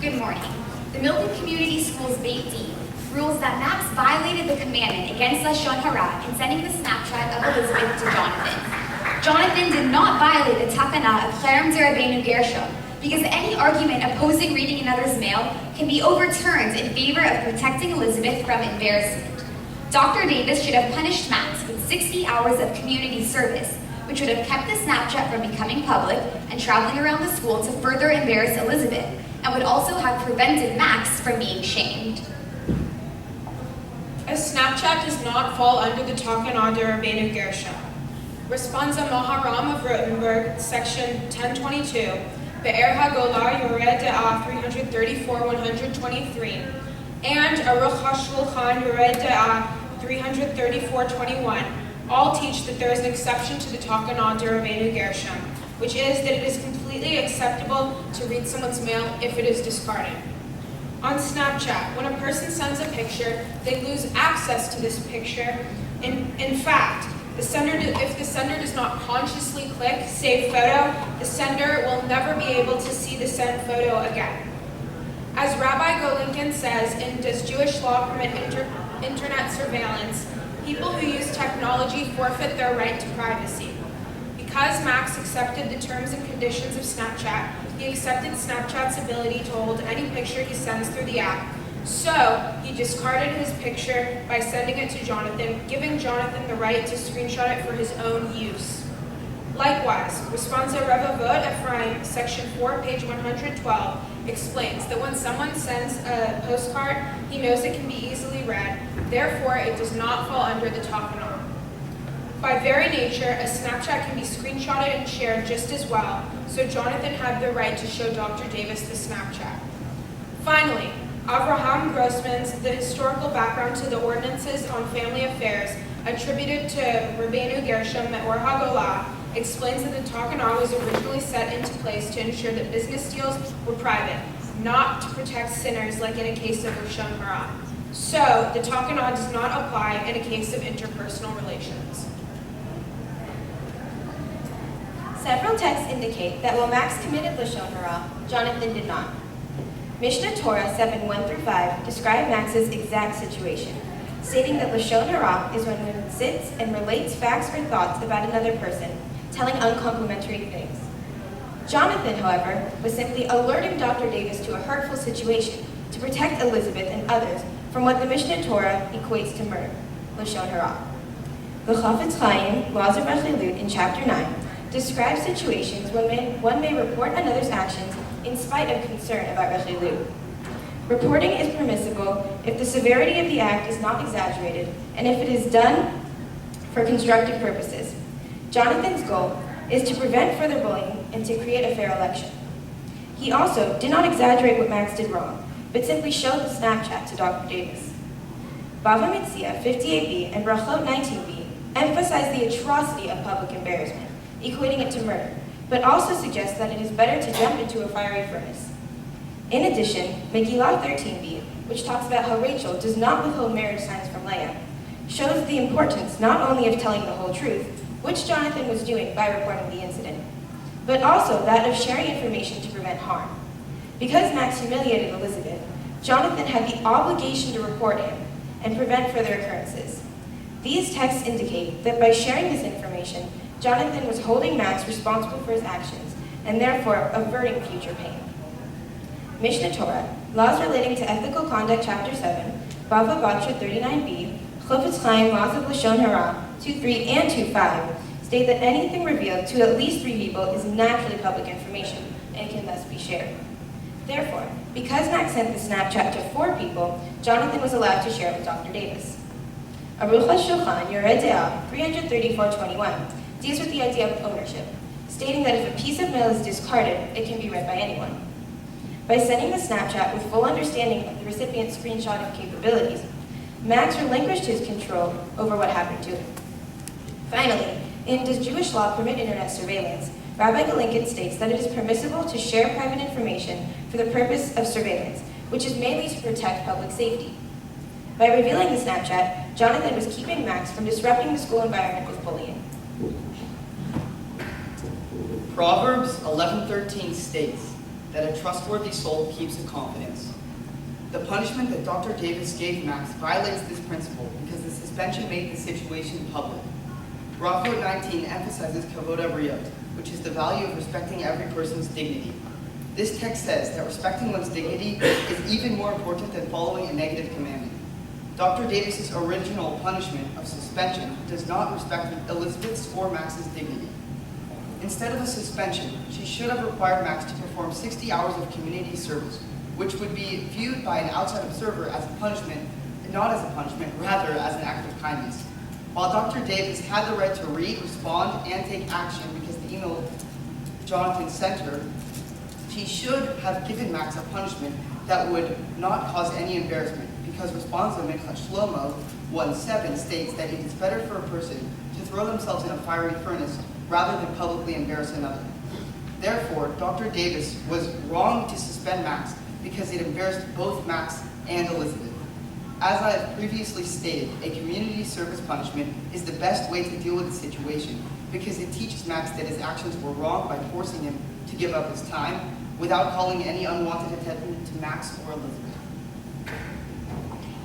Good morning. The Milken Community Schools Beit rules that Max violated the commandment against Lashon Hara in sending the Snapchat of Elizabeth to Jonathan. Jonathan did not violate the takana of Cherem Rabbeinu Gershom because any argument opposing reading another's mail can be overturned in favor of protecting Elizabeth from embarrassment. Dr. Davis should have punished Max with 60 hours of community service, which would have kept the Snapchat from becoming public and traveling around the school to further embarrass Elizabeth, and would also have prevented Max from being shamed. A Snapchat does not fall under the Takana de Rabbeinu Gershom. Responsa Maharam of Rotenberg, section 1022, Be'er HaGola Yoreh De'ah 334-123, and Aruch HaShulchan Yoreh De'ah 334-21, all teach that there is an exception to the Takana de Rabbeinu Gershom, which is that it is completely acceptable to read someone's mail if it is discarded. On Snapchat, when a person sends a picture, they lose access to this picture. In fact, if the sender does not consciously click Save Photo, the sender will never be able to see the sent photo again. As Rabbi Golinkin says in Does Jewish Law Permit Internet Surveillance, people who use technology forfeit their right to privacy. Because Max accepted the terms and conditions of Snapchat, he accepted Snapchat's ability to hold any picture he sends through the app. So, he discarded his picture by sending it to Jonathan, giving Jonathan the right to screenshot it for his own use. Likewise, Responsa Revavot Ephraim, section 4, page 112, explains that when someone sends a postcard, he knows it can be easily read, therefore it does not fall under the Takana. By very nature, a Snapchat can be screenshotted and shared just as well, so Jonathan had the right to show Dr. Davis the Snapchat. Finally, Avraham Grossman's The Historical Background to the Ordinances on Family Affairs, attributed to Rabbeinu Gershom Me'or HaGolah, explains that the Takana was originally set into place to ensure that business deals were private, not to protect sinners like in a case of Lashon Hara. So, the Takana does not apply in a case of interpersonal relations. Several texts indicate that while Max committed Lashon Hara, Jonathan did not. Mishnah Torah 7:1-5 describe Max's exact situation, stating that Lashon Hara is when one sits and relates facts or thoughts about another person, telling uncomplimentary things. Jonathan, however, was simply alerting Dr. Davis to a hurtful situation to protect Elizabeth and others from what the Mishnah Torah equates to murder, Lashon Hara. The Chafetz Chaim, Laws of Rechlilut, in chapter 9, describes situations when one may report another's actions in spite of concern about Rechlilut. Reporting is permissible if the severity of the act is not exaggerated and if it is done for constructive purposes. Jonathan's goal is to prevent further bullying and to create a fair election. He also did not exaggerate what Max did wrong, but simply showed the Snapchat to Dr. Davis. Bava Metzia 58b and Brachot 19b emphasize the atrocity of public embarrassment, equating it to murder, but also suggests that it is better to jump into a fiery furnace. In addition, Megillah 13b, which talks about how Rachel does not withhold marriage signs from Leah, shows the importance not only of telling the whole truth, which Jonathan was doing by reporting the incident, but also that of sharing information to prevent harm. Because Max humiliated Elizabeth, Jonathan had the obligation to report him and prevent further occurrences. These texts indicate that by sharing this information, Jonathan was holding Max responsible for his actions and therefore averting future pain. Mishnah Torah, Laws Relating to Ethical Conduct, Chapter 7, Bava Batra 39b, Chofetz Chaim, Laws of Lashon Hara 2.3 and 2.5 state that anything revealed to at least 3 people is naturally public information and can thus be shared. Therefore, because Max sent the Snapchat to 4 people, Jonathan was allowed to share it with Dr. Davis. Aruch HaShulchan Yoreh De'ah 334-21 deals with the idea of ownership, stating that if a piece of mail is discarded, it can be read by anyone. By sending the Snapchat with full understanding of the recipient's screenshotting capabilities, Max relinquished his control over what happened to him. Finally, in Does Jewish Law Permit Internet Surveillance, Rabbi Golinkin states that it is permissible to share private information for the purpose of surveillance, which is mainly to protect public safety. By revealing the Snapchat, Jonathan was keeping Max from disrupting the school environment with bullying. Proverbs 11:13 states, that a trustworthy soul keeps in confidence. The punishment that Dr. Davis gave Max violates this principle because the suspension made the situation public. Bravo 19 emphasizes kavod habriot, which is the value of respecting every person's dignity. This text says that respecting one's dignity is even more important than following a negative commandment. Dr. Davis's original punishment of suspension does not respect Elizabeth's or Max's dignity. Instead of a suspension, she should have required Max to perform 60 hours of community service, which would be viewed by an outside observer as a punishment, not as a punishment, rather as an act of kindness. While Dr. Davis had the right to read, respond, and take action because the email Jonathan sent her, she should have given Max a punishment that would not cause any embarrassment, because Responsa Miklat Shlomo 1:7 states that it is better for a person to throw themselves in a fiery furnace rather than publicly embarrass another. Therefore, Dr. Davis was wrong to suspend Max because it embarrassed both Max and Elizabeth. As I have previously stated, a community service punishment is the best way to deal with the situation because it teaches Max that his actions were wrong by forcing him to give up his time without calling any unwanted attention to Max or Elizabeth.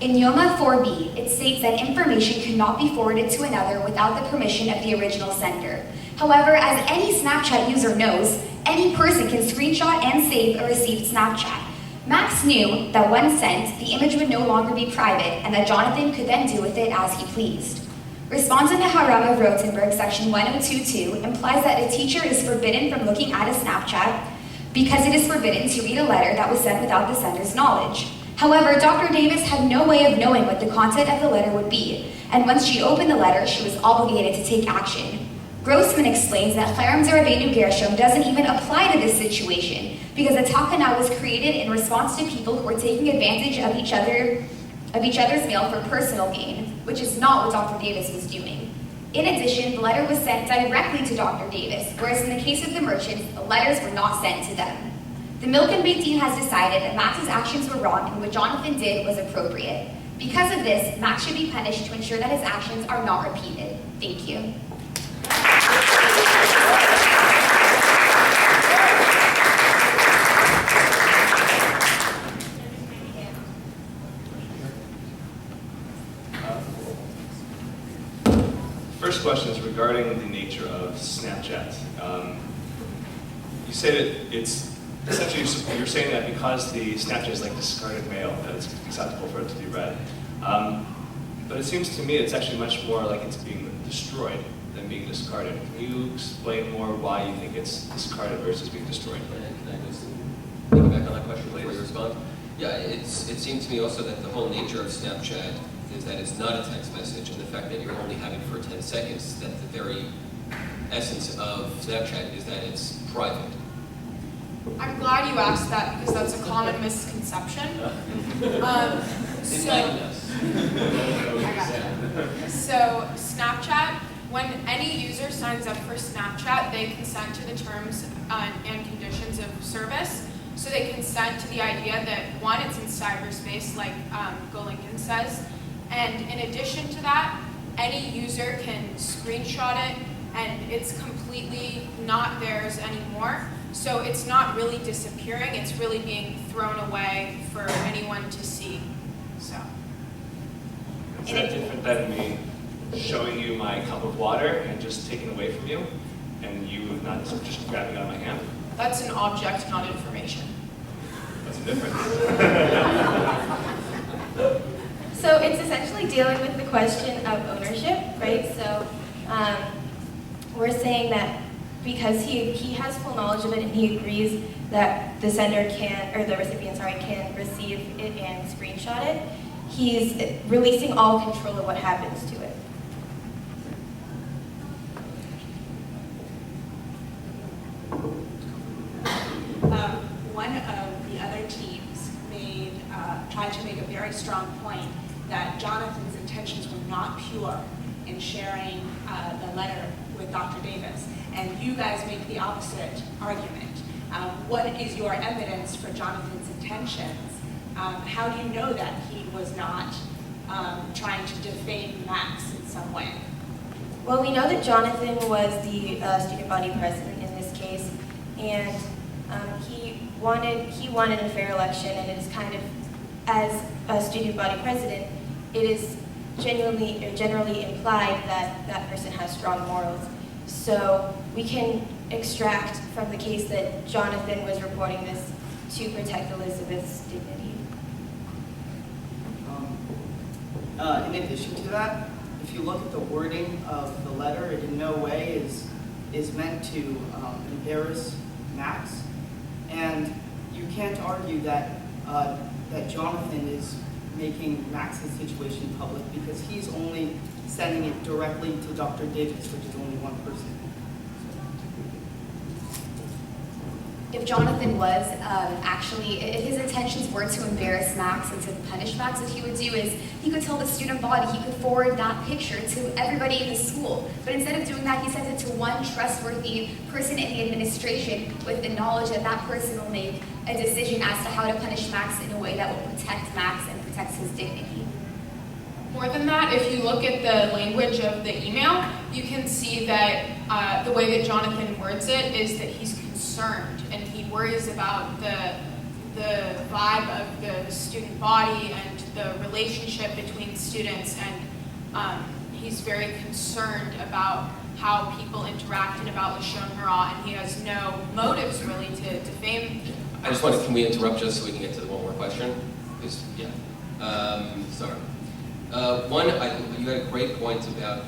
In Yoma 4b, it states that information cannot be forwarded to another without the permission of the original sender. However, as any Snapchat user knows, any person can screenshot and save a received Snapchat. Max knew that once sent, the image would no longer be private and that Jonathan could then do with it as he pleased. Responsa Neharam of Rotenberg, section 1022, implies that a teacher is forbidden from looking at a Snapchat because it is forbidden to read a letter that was sent without the sender's knowledge. However, Dr. Davis had no way of knowing what the content of the letter would be, and once she opened the letter, she was obligated to take action. Grossman explains that Cherem Zeravenu Gershom doesn't even apply to this situation because a takana was created in response to people who were taking advantage of each other's mail for personal gain, which is not what Dr. Davis was doing. In addition, the letter was sent directly to Dr. Davis, whereas in the case of the merchants, the letters were not sent to them. The Milken Beit has decided that Max's actions were wrong and what Jonathan did was appropriate. Because of this, Max should be punished to ensure that his actions are not repeated. Thank you. First question is regarding the nature of Snapchat. You say that it's essentially you're saying that because the Snapchat is like discarded mail, that it's acceptable for it to be read. But it seems to me it's actually much more like it's being destroyed than being discarded. Can you explain more why you think it's discarded versus being destroyed? Can I just piggyback on that question before you respond? Yeah, it seemed to me also that the whole nature of Snapchat is that it's not a text message, and the fact that you're only having it for 10 seconds, that the very essence of Snapchat is that it's private. I'm glad you asked that because that's a common misconception. Enlighten us. So Snapchat, when any user signs up for Snapchat, they consent to the terms and conditions of service. So they consent to the idea that, one, it's in cyberspace, like Lincoln says, and in addition to that, any user can screenshot it, and it's completely not theirs anymore. So it's not really disappearing, it's really being thrown away for anyone to see. So. Is that different than me showing you my cup of water and just taking away from you, and you not just grabbing it out of my hand? That's an object, not information. What's the difference? So it's essentially dealing with the question of ownership, right? So we're saying that because he has full knowledge of it and he agrees that the sender can, or the recipient, sorry, can receive it and screenshot it, he's releasing all control of what happens to it. One of the other teams tried to make a very strong point that Jonathan's intentions were not pure in sharing the letter with Dr. Davis, and you guys make the opposite argument. What is your evidence for Jonathan's intentions? How do you know that he was not trying to defame Max in some way? Well, we know that Jonathan was the student body president in this case, and He wanted a fair election, and it is kind of, as a student body president, it is generally implied that that person has strong morals. So we can extract from the case that Jonathan was reporting this to protect Elizabeth's dignity. In addition to that, if you look at the wording of the letter, it in no way is meant to embarrass Max, and you can't argue that that Jonathan is making Max's situation public because he's only sending it directly to Dr. Davis, which is only one person. If Jonathan was if his intentions were to embarrass Max and to punish Max, what he would do is he could tell the student body, he could forward that picture to everybody in the school. But instead of doing that, he sent it to one trustworthy person in the administration with the knowledge that that person will make a decision as to how to punish Max in a way that will protect Max and protects his dignity. More than that, if you look at the language of the email, you can see that the way that Jonathan words it is that he's concerned and he worries about the vibe of the student body and the relationship between students, and he's very concerned about how people interact and about Lashon Hara, and he has no motives really to defame. I just wanted, can we interrupt just so we can get to the one more question? Because, yeah. Sorry. One, you had a great point about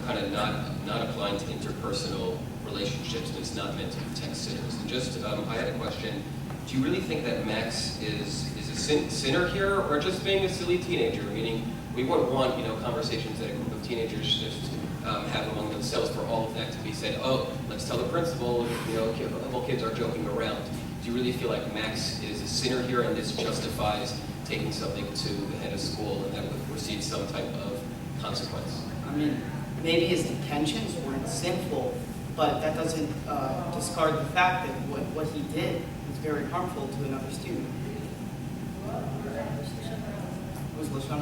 kind of not applying to interpersonal relationships, and it's not meant to protect sinners. And just, I had a question. Do you really think that Max is a sinner here, or just being a silly teenager? Meaning, we wouldn't want, conversations that a group of teenagers just have among themselves for all of that to be said, oh, let's tell the principal, all kids are joking around. Do you really feel like Max is a sinner here, and this justifies taking something to the head of school and that would receive some type of consequence? I mean, maybe his intentions weren't sinful, but that doesn't discard the fact that what he did was very harmful to another student. It was Lashon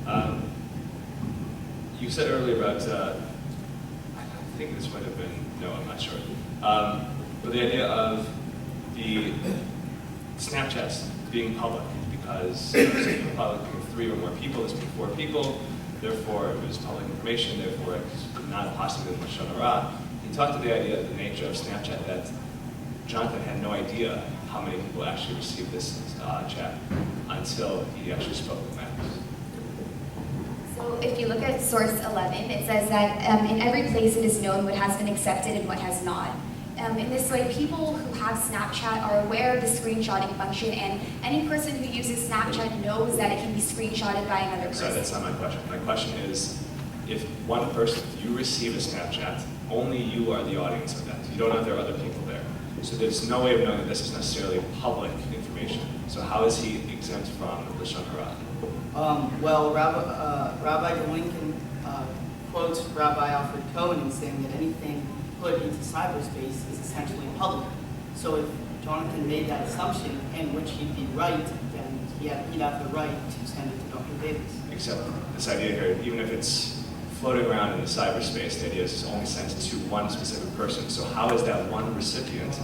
Hara. You said earlier about, I think this might have been, no, I'm not sure, but the idea of the Snapchats being public, because it was public with 3 or more people, this being 4 people, therefore it was public information, therefore it could not possibly be Lashon Hara. He talked to the idea of the nature of Snapchat, that Jonathan had no idea how many people actually received this chat until he actually spoke with Max. So if you look at source 11, it says that in every place it is known what has been accepted and what has not. In this way, people who have Snapchat are aware of the screenshotting function, and any person who uses Snapchat knows that it can be screenshotted by another person. Sorry, that's not my question. My question is, if one person, if you receive a Snapchat, only you are the audience of that. You don't know if there are other people there. So there's no way of knowing that this is necessarily public information. So how is he exempt from Lashon Hara? Well, Rabbi Milken quotes Rabbi Alfred Cohen in saying that anything put into cyberspace is essentially public. So if Jonathan made that assumption, in which he'd be right, then he'd have the right to send it to Dr. Davis. Except this idea here, even if it's floating around in the cyberspace, the idea is it's only sent to one specific person. So how is that one recipient,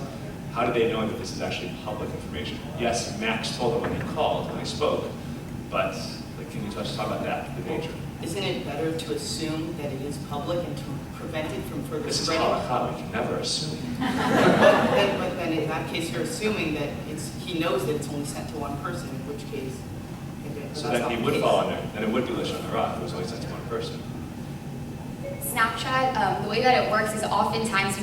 how do they know that this is actually public information? Yes, Max told them when he called, when he spoke, but can you talk about that, the nature? Isn't it better to assume that it is public and to prevent it from further This is spreading? halakha, we can never assume. But then in that case, you're assuming that he knows that it's only sent to one person, in which case... So then he would fall under, then it would be Lashon Hara if it was only sent to one person. Snapchat, the way that it works is oftentimes,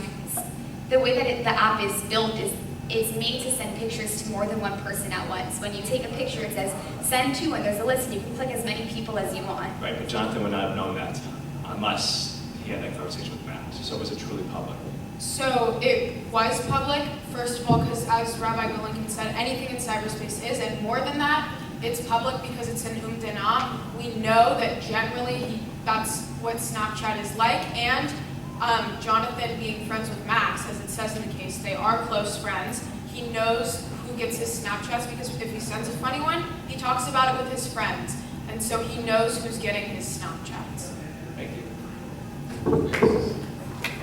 the way that the app is built is it's made to send pictures to more than one person at once. When you take a picture, it says send to, and there's a list, and you can click as many people as you want. Right, but Jonathan would not have known that unless he had that conversation with Max. So was it truly public? So it was public, first of all, because as Rabbi Milken said, anything in cyberspace is, and more than that, it's public because it's an umdana. We know that generally that's what Snapchat is like, and Jonathan being friends with Max, as it says in the case, they are close friends. He knows who gets his Snapchats because if he sends a funny one, he talks about it with his friends. And so he knows who's getting his Snapchats. Thank you.